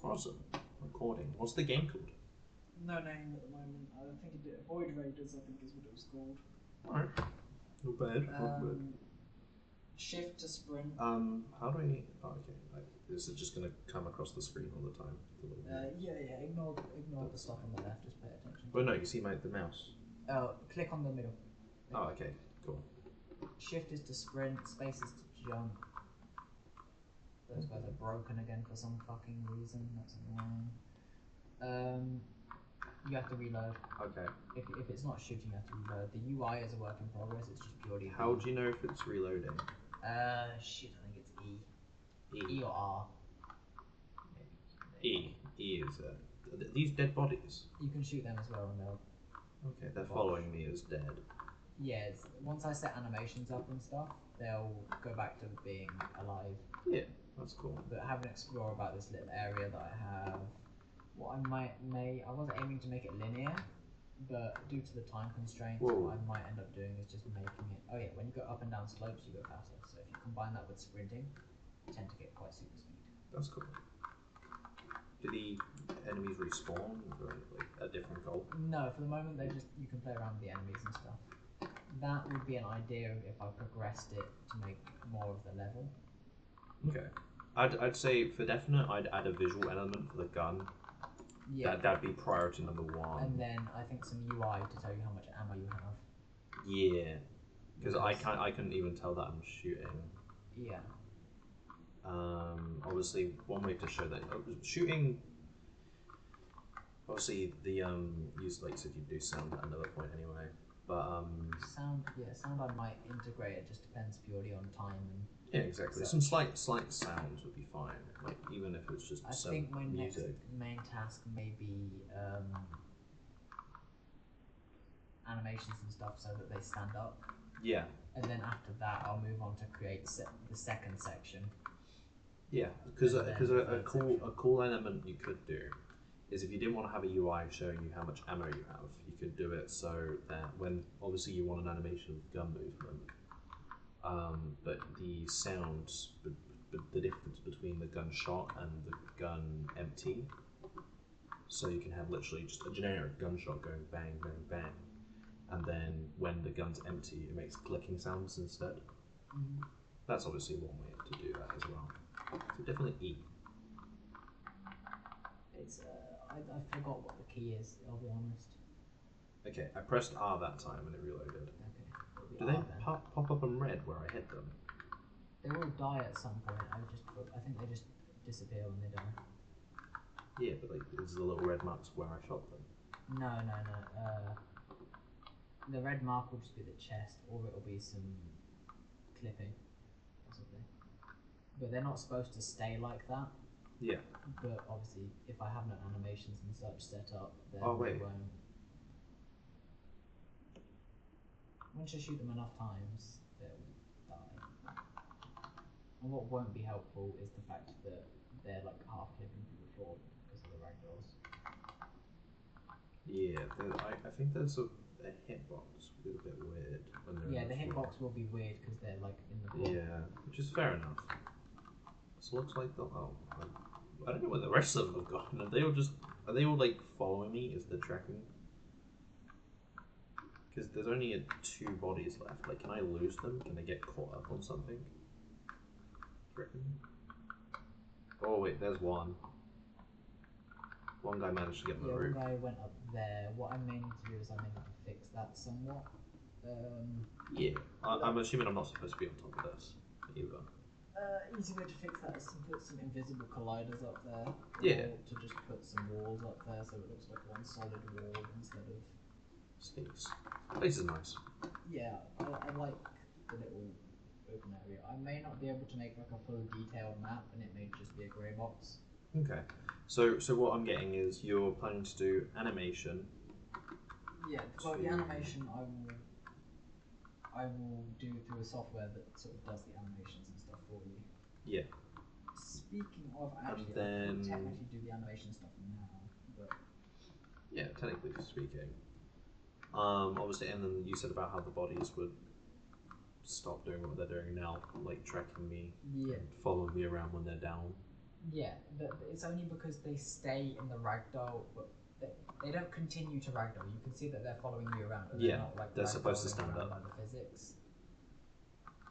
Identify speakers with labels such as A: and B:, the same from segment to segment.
A: Awesome. Recording. What's the game called?
B: No name at the moment. I think it did. Void Raiders, I think, is what it was called.
A: Alright. Not bad. Not bad.
B: Shift to sprint.
A: How do I? Oh, okay. Is it just gonna come across the screen all the time?
B: Yeah. Ignore the stuff on the left. Just pay attention.
A: Well, no. You see the mouse.
B: Click on the middle.
A: Oh, okay. Cool.
B: Shift is to sprint. Space is to jump. Those guys are broken again for some fucking reason. That's annoying. You have to reload.
A: Okay.
B: If it's not shooting, you have to reload. The UI is a work in progress. It's just purely.
A: How do you know if it's reloading?
B: Shit. I think it's E. E or R.
A: Maybe. E is it? Are these dead bodies?
B: You can shoot them as well, and they'll.
A: Okay, they're following me as dead.
B: Yeah, once I set animations up and stuff, they'll go back to being alive.
A: Yeah, that's cool.
B: But have an explore about this little area that I have. What I I wasn't aiming to make it linear, but due to the time constraints, what I might end up doing is just making it. Oh yeah, when you go up and down slopes, you go faster. So if you combine that with sprinting, you tend to get quite super speed.
A: That's cool. Do the enemies respawn for like a different goal?
B: No, for the moment you can play around with the enemies and stuff. That would be an idea if I progressed it to make more of the level.
A: Okay. I'd say for definite I'd add a visual element for the gun.
B: Yeah.
A: That'd be priority number one.
B: And then I think some UI to tell you how much ammo you have.
A: Yeah. Because I couldn't even tell that I'm shooting.
B: Yeah.
A: Obviously, one way to show that shooting. Obviously, the use like you said, you do sound at another point anyway. But
B: sound I might integrate. It just depends purely on time and.
A: Yeah, exactly. Some slight sounds would be fine. Like even if it's just
B: I think my
A: music.
B: next main task may be animations and stuff so that they stand up.
A: Yeah.
B: And then after that, I'll move on to create the second section.
A: Yeah, because a cool element you could do is if you didn't want to have a UI showing you how much ammo you have, you could do it so that when obviously you want an animation of gun movement, but the sounds, the difference between the gunshot and the gun empty, so you can have literally just a generic gunshot going bang, bang, bang, and then when the gun's empty, it makes clicking sounds instead.
B: Mm-hmm.
A: That's obviously one way to do that as well. So definitely E.
B: It's I forgot what the key is. I'll be honest.
A: Okay, I pressed R that time and it reloaded.
B: Okay.
A: Do they pop up in red where I hit them?
B: They will die at some point. I think they just disappear when they die.
A: Yeah, but like there's the little red marks where I shot them.
B: No. The red mark will just be the chest, or it'll be some clipping or something. But they're not supposed to stay like that.
A: Yeah.
B: But obviously, if I have no animations and such set up, then
A: wait.
B: they won't. Once you shoot them enough times, they'll die. And what won't be helpful is the fact that they're like half clipping through the floor because of the ragdolls.
A: Yeah, I think there's a hitbox a little bit weird when they're
B: the hitbox will be weird because they're like in the floor.
A: Yeah, which is fair enough. So looks like I don't know where the rest of them have gone. Are they all like following me? Is the tracking? Because there's only 2 bodies left. Like, can I lose them? Can they get caught up on something? Oh wait, there's one. One guy managed to get on the roof.
B: One guy went up there. What I may need to do is I may need to fix that somewhat.
A: Yeah, I'm assuming I'm not supposed to be on top of this either.
B: Easy way to fix that is to put some invisible colliders up there.
A: Yeah.
B: Or to just put some walls up there so it looks like one solid wall instead of.
A: Sneaks. Place is nice.
B: Yeah, I like the little open area. I may not be able to make like a full detailed map, and it may just be a grey box.
A: Okay. So what I'm getting is you're planning to do animation.
B: Yeah. Well, the animation I will do through a software that sort of does the animations and stuff for you.
A: Yeah.
B: Speaking of, actually, I could technically do the animation stuff now, but.
A: Yeah, technically speaking. Obviously, and then you said about how the bodies would stop doing what they're doing now, like tracking me,
B: and
A: following me around when they're down.
B: Yeah, it's only because they stay in the ragdoll. But they don't continue to ragdoll. You can see that they're following you around. And
A: Yeah,
B: they're not like
A: they're supposed to
B: ragdolling
A: stand
B: around
A: up.
B: by the physics.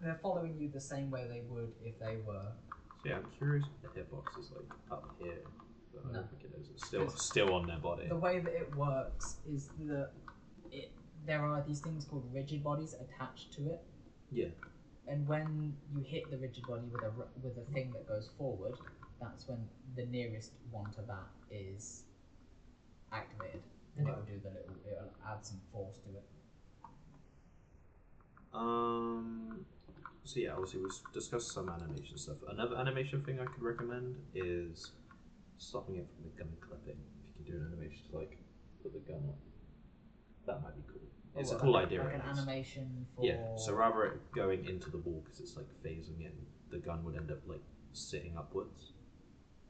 B: They're following you the same way they would if they were.
A: So yeah, I'm curious if the hitbox is like up here, but I
B: No.
A: don't think it is. It's still on their body.
B: The way that it works is that there are these things called rigid bodies attached to it.
A: Yeah.
B: And when you hit the rigid body with a thing that goes forward, that's when the nearest one to that is activated, and
A: Right.
B: it'll add some force to it.
A: So yeah, obviously we've discussed some animation stuff. Another animation thing I could recommend is stopping it from the gun clipping. If you can do an animation to like put the gun up, that might be cool. It's a cool idea.
B: Like an animation for.
A: Yeah. So rather it going into the wall because it's like phasing in, the gun would end up like sitting upwards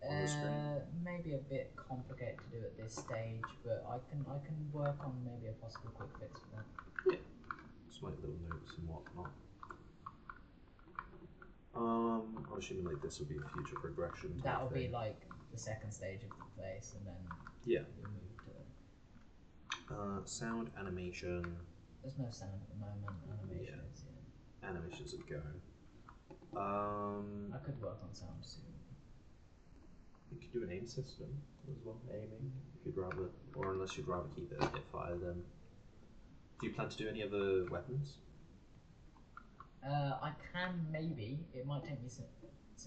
A: on the screen.
B: Maybe a bit complicated to do at this stage, but I can work on maybe a possible quick fix for that.
A: Yeah. Just like little notes and whatnot. I'm assuming like this will be a future progression.
B: That'll be like the second stage of the face, and then
A: yeah.
B: we move to it.
A: Sound animation.
B: There's no sound at the moment. Animation is. Yeah.
A: Animations are going.
B: I could work on sound soon.
A: You could do an aim system as well, aiming. If you'd rather, or unless you'd rather keep it as hip fire, then. Do you plan to do any other weapons?
B: I can maybe. It might take me some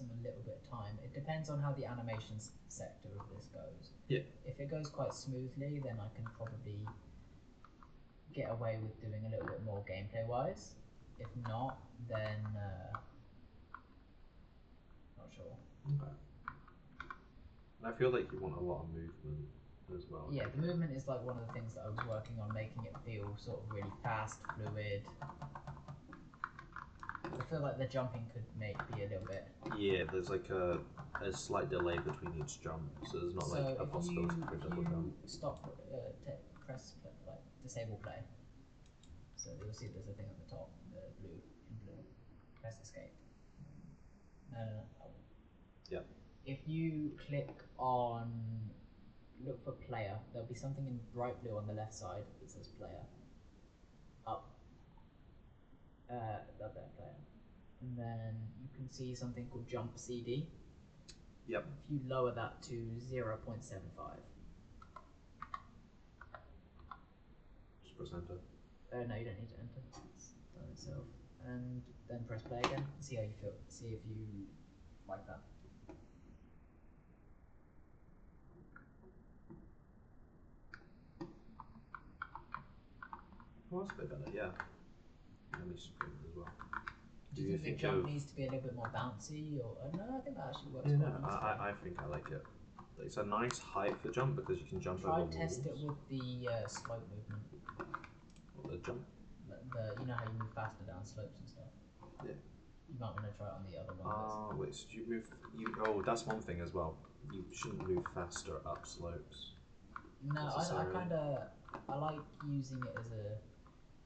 B: a little bit of time. It depends on how the animation sector of this goes.
A: Yeah.
B: If it goes quite smoothly, then I can probably get away with doing a little bit more gameplay wise. If not, then not sure.
A: Okay. And I feel like you want a lot of movement as well.
B: Yeah, the movement is like one of the things that I was working on, making it feel sort of really fast, fluid. I feel like the jumping could be a little bit.
A: Yeah, there's like a slight delay between each jump, so there's not like a possibility for a double jump.
B: Stop, press like disable play. So you'll see there's a thing at the top, the blue in blue. Press escape. No.
A: Yeah.
B: If you click on look for player, there'll be something in bright blue on the left side that says player. Up. That there, player. And then you can see something called jump CD.
A: Yep.
B: If you lower that to 0.75.
A: Just press enter.
B: No, you don't need to enter. It's done itself. And then press play again. See how you feel. See if you like that.
A: Oh, that's a bit better, yeah. Let me sprint as well.
B: Do you think the jump needs to be a little bit more bouncy, or no? I think that actually works.
A: Yeah, I think I like it. It's a nice height for jump because you can jump over walls.
B: Try test it with the slope movement.
A: What, the jump?
B: You know how you move faster down slopes and stuff.
A: Yeah.
B: You might want to try it on the other one.
A: Oh, wait. So you move? Oh, that's one thing as well. You shouldn't move faster up slopes.
B: No, I like using it as a.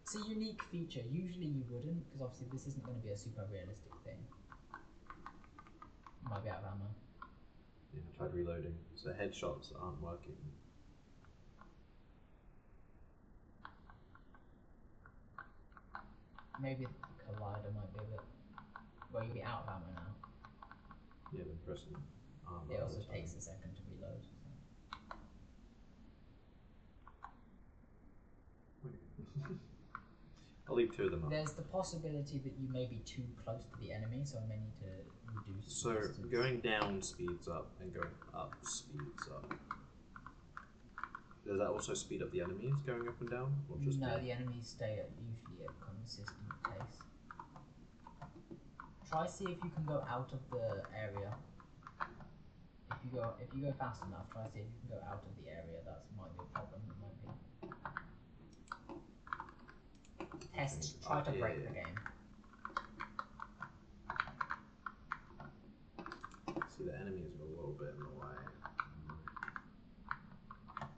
B: It's a unique feature. Usually you wouldn't, because obviously this isn't going to be a super realistic thing. You might be out of ammo.
A: Yeah, I tried reloading, so headshots aren't working.
B: Maybe the collider might be a bit. Well, you'll be out of ammo now.
A: Yeah, then pressing.
B: It also takes a second to reload.
A: I'll leave two of them up.
B: There's the possibility that you may be too close to the enemy, so I may need to reduce.
A: So going down speeds up and going up speeds up. Does that also speed up the enemies going up and down? Or just
B: no, the enemies stay at usually a consistent pace. Try see if you can go out of the area. If you go fast enough, try see if you can go out of the area. That might be a problem. It might be. Try to break the game.
A: See, the enemies are a little bit in the way.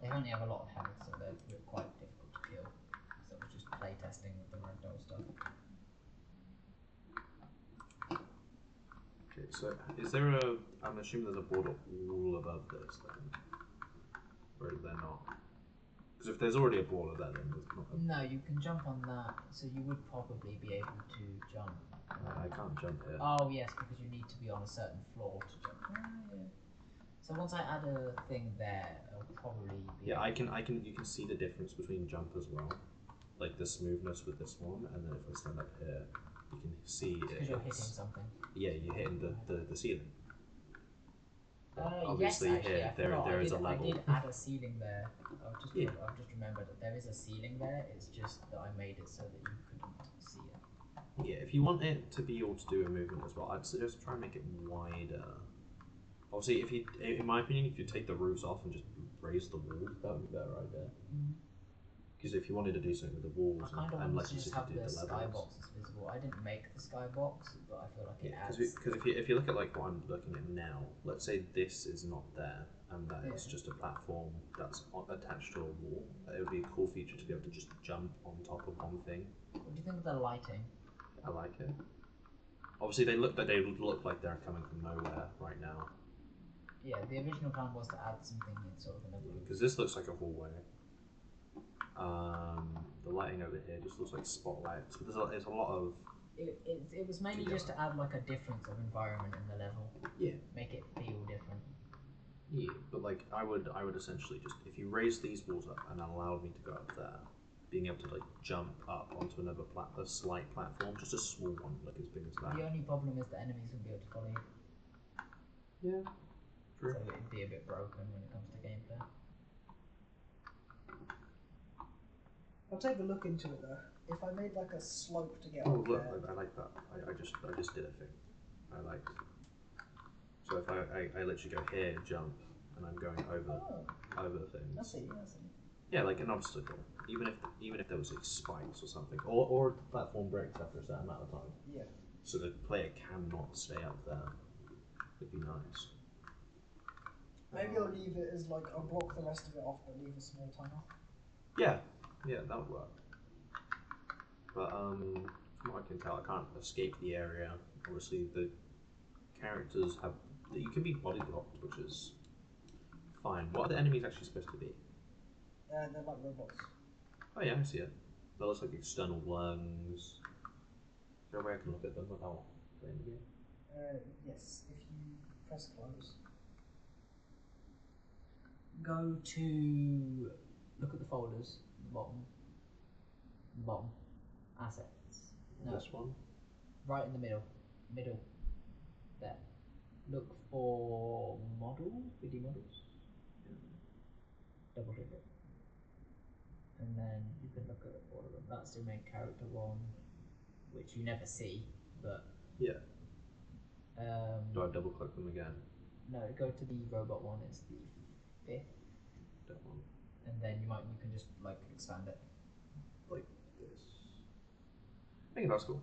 B: They only have a lot of health, so they're quite difficult to kill. So it was just play testing with the ragdoll stuff.
A: Okay, so is there a I'm assuming there's a border all above this then, or they're not. Because if there's already a border there, then there's not.
B: No, you can jump on that, so you would probably be able to jump.
A: I can't jump here.
B: Oh yes, because you need to be on a certain floor to jump. Yeah. So once I add a thing there, it'll probably be.
A: Yeah, I can. You can see the difference between jump as well, like the smoothness with this one, and then if I stand up here, you can see it.
B: Because you're hitting something.
A: Yeah, you're hitting the ceiling.
B: Obviously, yes, actually,
A: here there is a level.
B: I did add a ceiling there. I've just remembered that there is a ceiling there. It's just that I made it so that you couldn't see it.
A: Yeah, if you want it to be able to do a movement as well, I'd suggest try and make it wider. Obviously, if you, in my opinion, if you take the roofs off and just raise the walls, that would be better idea. Because if you wanted to do something with the walls,
B: I kind of wanted to just have the skyboxes visible. I didn't make the skybox, but I feel like it adds.
A: Because if you look at like what I'm looking at now, let's say this is not there, and that it's just a platform that's attached to a wall. It would be a cool feature to be able to just jump on top of one thing.
B: What do you think of the lighting?
A: I like it. Obviously, they look like they're coming from nowhere right now.
B: Yeah, the original plan was to add something in sort of another.
A: Because this looks like a hallway. The lighting over here just looks like spotlights. But there's a lot of.
B: It was mainly just to add like a difference of environment in the level.
A: Yeah.
B: Make it feel different.
A: Yeah, but like I would essentially just, if you raise these walls up and allowed me to go up there, being able to like jump up onto another a slight platform, just a small one, like as big as that.
B: The only problem is the enemies wouldn't be able to follow you.
A: Yeah. True.
B: So it'd be a bit broken when it comes to gameplay.
C: I'll take a look into it though. If I made like a slope to get
A: Oh
C: up
A: look,
C: there.
A: I like that. I just did a thing. I like. So if I literally go here, jump, and I'm going over things.
C: I see.
A: Yeah, like an obstacle. Even if there was like spikes or something, or the platform breaks after a certain amount of time.
C: Yeah.
A: So the player cannot stay up there. It'd be nice.
C: Maybe I'll leave it as like I'll block the rest of it off, but leave a small tunnel.
A: Yeah, that would work. But from what I can tell, I can't escape the area. Obviously, the characters have. You can be body blocked, which is fine. What are the enemies actually supposed to be?
C: They're like robots.
A: Oh yeah, I see it. That looks like external lungs. Is there a way I can look at them without playing the game?
C: Yes. If you press close.
B: Go to look at the folders. Bottom. Assets. No.
A: This one.
B: Right in the middle. There. Look for models. 3D models. Double click it. And then you can look at all of them. That's the main character one, which you never see, but.
A: Yeah. Do I double click them again?
B: No, go to the robot one. It's the 5th.
A: That one.
B: And then you can just like expand it.
A: Like this. I think that's cool.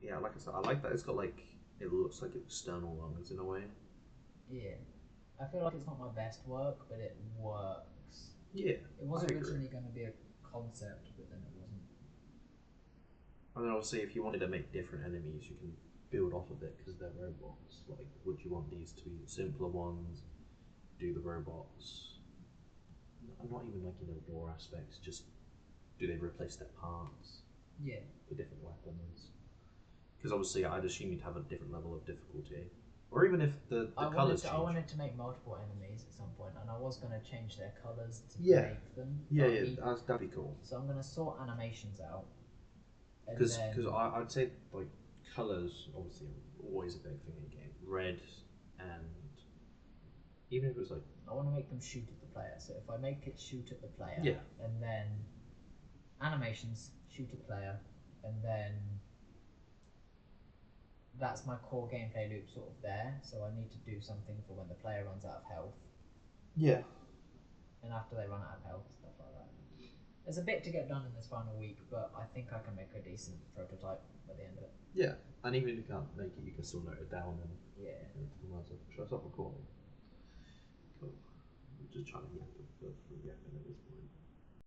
A: Yeah, like I said, I like that it's got like, it looks like external lungs in a way.
B: Yeah. I feel like it's not my best work, but it works.
A: Yeah.
B: It was originally going to be a concept, but then it wasn't.
A: And then obviously if you wanted to make different enemies, you can build off of it because they're robots. Like, would you want these to be simpler ones? Do the robots? Not even like, war aspects, just do they replace their parts?
B: Yeah.
A: The different weapons. Because obviously I'd assume you'd have a different level of difficulty. Or even if the colours change.
B: I wanted to make multiple enemies at some point, and I was going to change their colours to make them.
A: Yeah, that'd be cool.
B: So I'm going to sort animations out.
A: Because I'd say like colours, obviously, are always a big thing in game. Red and even if it was like.
B: I want to make them shoot at the player. So if I make it shoot at the player, and then animations shoot at the player, and then that's my core gameplay loop sort of there. So I need to do something for when the player runs out of health.
A: Yeah.
B: And after they run out of health, stuff like that. There's a bit to get done in this final week, but I think I can make a decent prototype by the end of it.
A: Yeah, and even if you can't make it, you can still note it down and should I stop recording? Cool. I'm just trying to yap at this point.